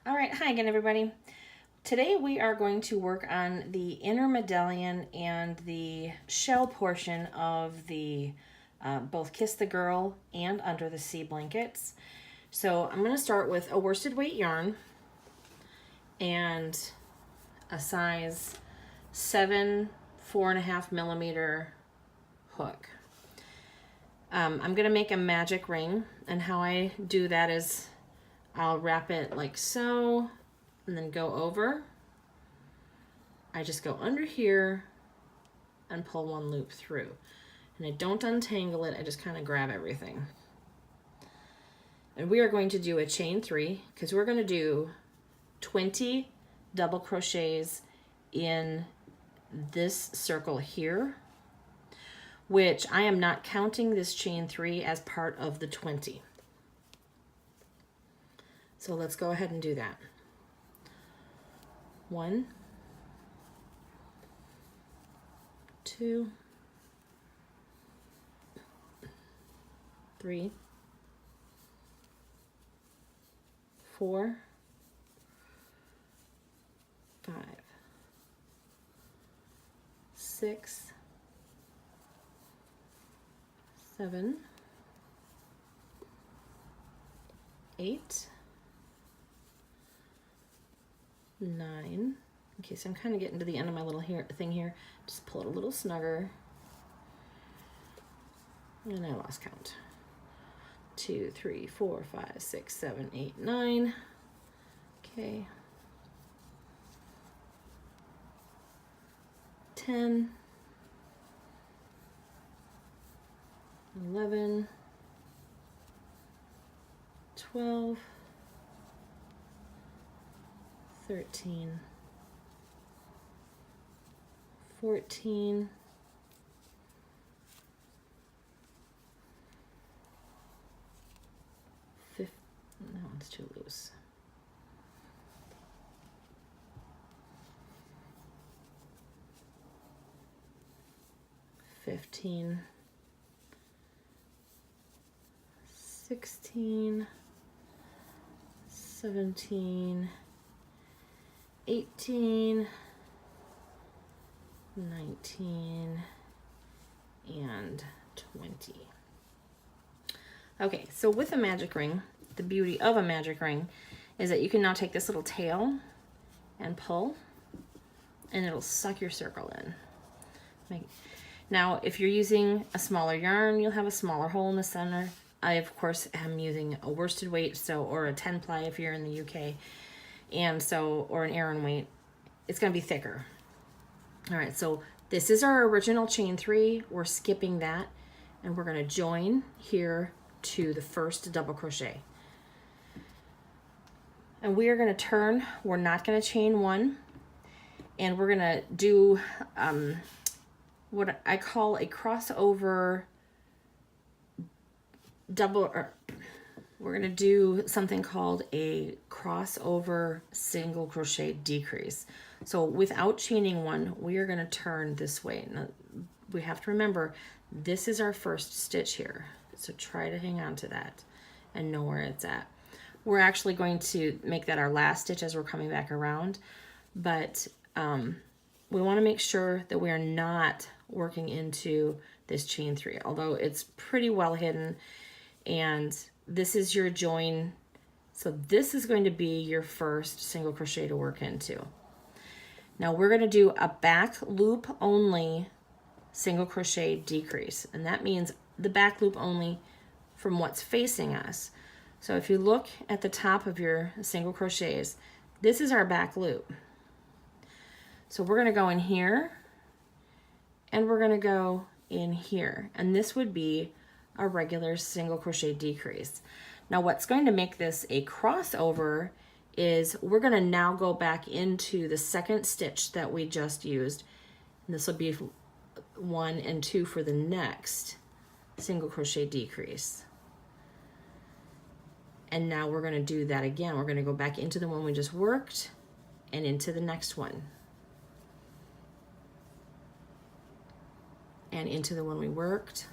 All right, hi again, everybody. Today we are going to work on the inner medallion and the shell portion of the both Kiss the Girl and Under the Sea blankets. So I'm going to start with a worsted weight yarn and a size 7 4.5 millimeter hook. I'm going to make a magic ring, and how I do that is I'll wrap it like so and then go over. I just go under here and pull one loop through. And I don't untangle it, I just kind of grab everything. And we are going to do a chain 3 because we're going to do 20 double crochets in this circle here, which I am not counting this chain 3 as part of the 20. So let's go ahead and do that. 1, 2, 3, 4, 5, 6, 7, 8, 9. Okay, so I'm kind of getting to the end of my little thing here. Just pull it a little snugger. And I lost count. 2, 3, 4, 5, 6, 7, 8, 9. Okay. 10. 11. 12. 13. 14. 15. No, it's too loose. 15. 16. 17. 18, 19, and 20. Okay, so with a magic ring, the beauty of a magic ring is that you can now take this little tail and pull, and it'll suck your circle in. Now, if you're using a smaller yarn, you'll have a smaller hole in the center. I, of course, am using a worsted weight, or a 10 ply if you're in the UK. And so, or an Aran weight, it's going to be thicker. All right, so this is our original chain 3. We're skipping that, and we're going to join here to the first double crochet. And we are going to turn. We're not going to chain 1, and we're going to do what I call a crossover double. We're going to do something called a crossover single crochet decrease. So without chaining 1, we are going to turn this way. Now, we have to remember, this is our first stitch here. So try to hang on to that and know where it's at. We're actually going to make that our last stitch as we're coming back around. But we want to make sure that we are not working into this chain 3, although it's pretty well hidden. And this is your join, so this is going to be your first single crochet to work into. Now we're going to do a back loop only single crochet decrease, and that means the back loop only from what's facing us. So if you look at the top of your single crochets, this is our back loop. So we're going to go in here, and we're going to go in here, and this would be a regular single crochet decrease. Now what's going to make this a crossover is we're going to now go back into the second stitch that we just used, and this will be 1 and 2 for the next single crochet decrease. And now we're going to do that again. We're going to go back into the one we just worked and into the next one, and into the one we worked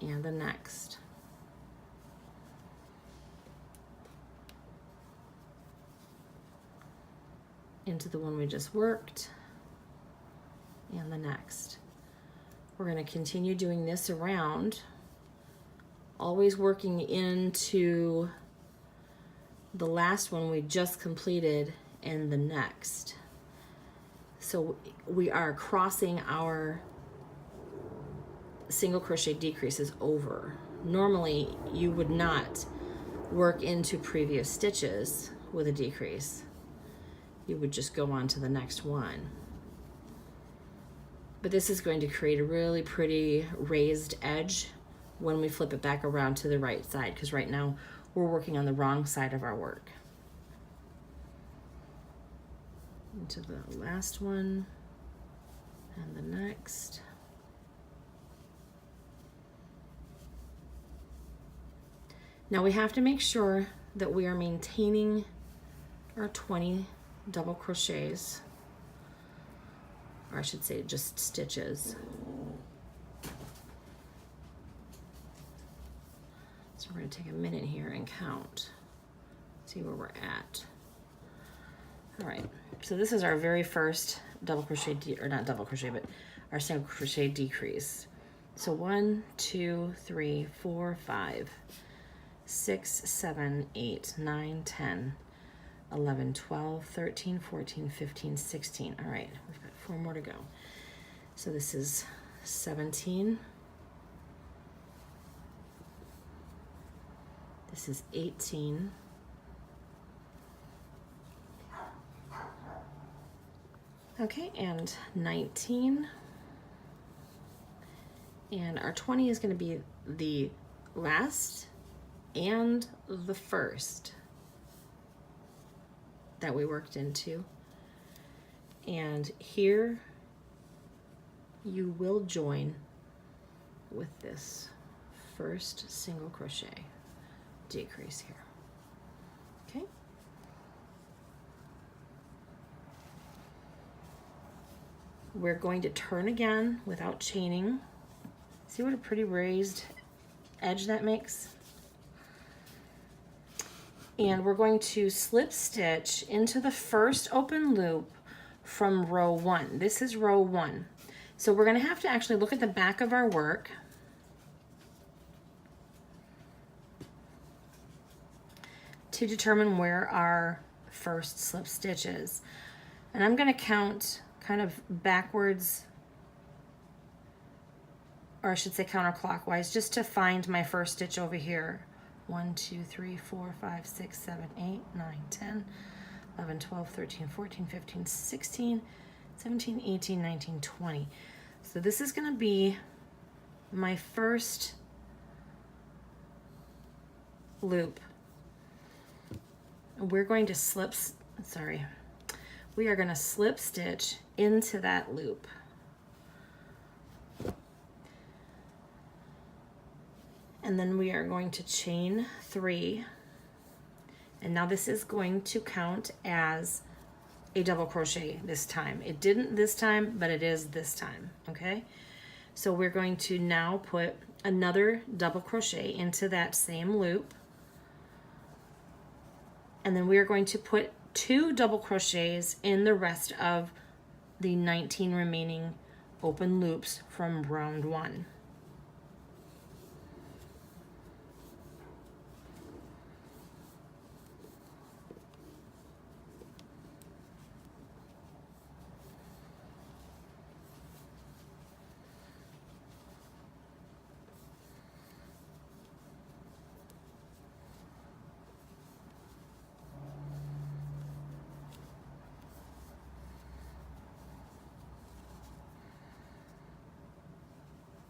and the next. into the one we just worked, and the next. We're going to continue doing this around, always working into the last one we just completed and the next. So we are crossing our single crochet decreases over. Normally you would not work into previous stitches with a decrease. You would just go on to the next one. But this is going to create a really pretty raised edge when we flip it back around to the right side, because right now we're working on the wrong side of our work. Into the last one and the next. Now we have to make sure that we are maintaining our 20 double crochets, or I should say just stitches. So we're going to take a minute here and count, see where we're at. All right, so this is our very first double crochet, or not double crochet, but our single crochet decrease. So 1, 2, 3, 4, 5, 6, 7, 8, 9, 10, 11, 12, 13, 14, 15, 16. All right, we've got 4 more to go. So this is 17. This is 18. Okay, and 19. And our 20 is going to be the last and the first that we worked into. And here you will join with this first single crochet decrease here. Okay. We're going to turn again without chaining. See what a pretty raised edge that makes? And we're going to slip stitch into the first open loop from row 1. This is row 1. So we're going to have to actually look at the back of our work to determine where our first slip stitch is. And I'm going to count kind of backwards, or I should say counterclockwise, just to find my first stitch over here. 1, 2, 3, 4, 5, 6, 7, 8, 9, 10, 11, 12, 13, 14, 15, 16, 17, 18, 19, 20. So this is going to be my first loop. We're going to we are going to slip stitch into that loop. And then we are going to chain 3. And now this is going to count as a double crochet this time. It didn't this time, but it is this time, okay? So we're going to now put another double crochet into that same loop. And then we are going to put 2 double crochets in the rest of the 19 remaining open loops from round 1.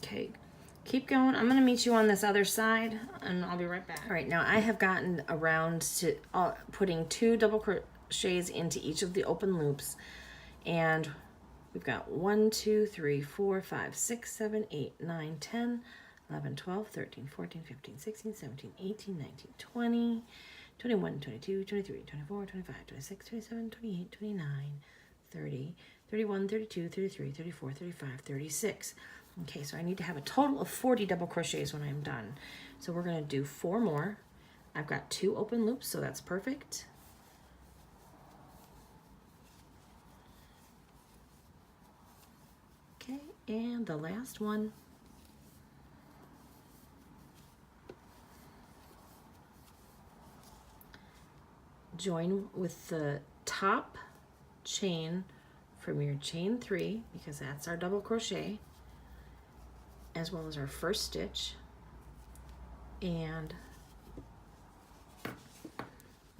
Okay, keep going. I'm going to meet you on this other side, and I'll be right back. All right, now I have gotten around to putting 2 double crochets into each of the open loops, and we've got 1, 2, 3, 4, 5, 6, 7, 8, 9, 10, 11, 12, 13, 14, 15, 16, 17, 18, 19, 20, 21, 22, 23, 24, 25, 26, 27, 28, 29, 30, 31, 32, 33, 34, 35, 36. Okay, so I need to have a total of 40 double crochets when I'm done. So we're going to do 4 more. I've got 2 open loops, so that's perfect. And the last one. Join with the top chain from your chain 3, because that's our double crochet, as well as our first stitch, and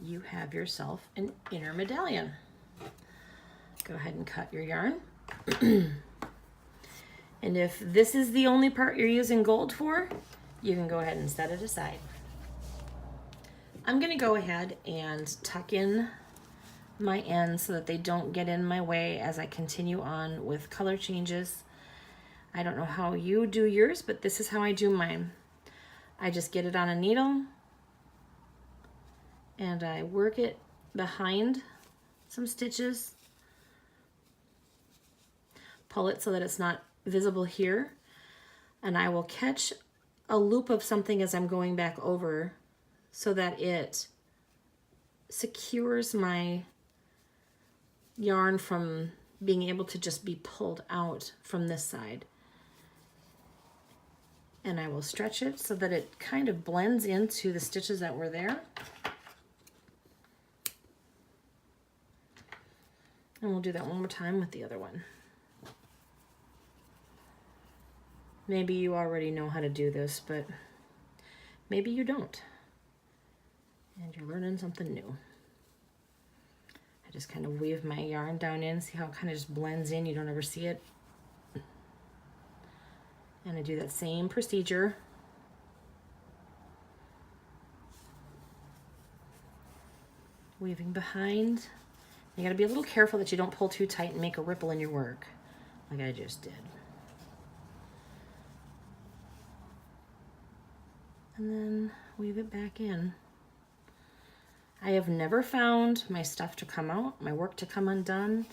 you have yourself an inner medallion. Go ahead and cut your yarn. And if this is the only part you're using gold for, you can go ahead and set it aside. I'm going to go ahead and tuck in my ends so that they don't get in my way as I continue on with color changes. I don't know how you do yours, but this is how I do mine. I just get it on a needle and I work it behind some stitches, pull it so that it's not visible here, and I will catch a loop of something as I'm going back over so that it secures my yarn from being able to just be pulled out from this side. And I will stretch it so that it kind of blends into the stitches that were there. And we'll do that one more time with the other one. Maybe you already know how to do this, but maybe you don't. And you're learning something new. I just kind of weave my yarn down in, see how it kind of just blends in, you don't ever see it. And I do that same procedure. Weaving behind. You gotta be a little careful that you don't pull too tight and make a ripple in your work, like I just did. And then weave it back in. I have never found my stuff to come out, my work to come undone,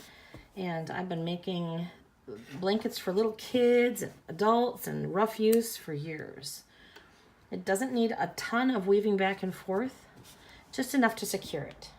and I've been making blankets for little kids, adults, and rough use for years. It doesn't need a ton of weaving back and forth, just enough to secure it.